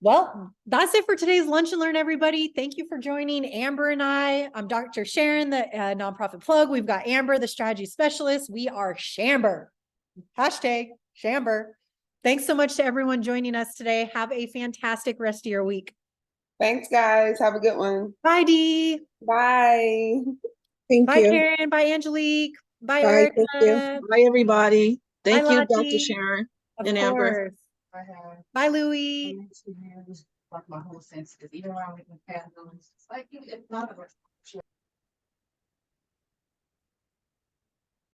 Well, that's it for today's Lunch and Learn, everybody. Thank you for joining Amber and I. I'm Dr. Sharon, the nonprofit plug. We've got Amber, the strategy specialist. We are Shamber. Hashtag Shamber. Thanks so much to everyone joining us today. Have a fantastic rest of your week. Thanks, guys. Have a good one. Bye, Dee. Bye. Bye, Karen. Bye, Angelique. Bye, Erica. Bye, everybody. Thank you, Dr. Lottie. Sharon Of and Amber. course. Bye, Louie. Like my whole sense, because even when I'm with my family, it's like, it's not a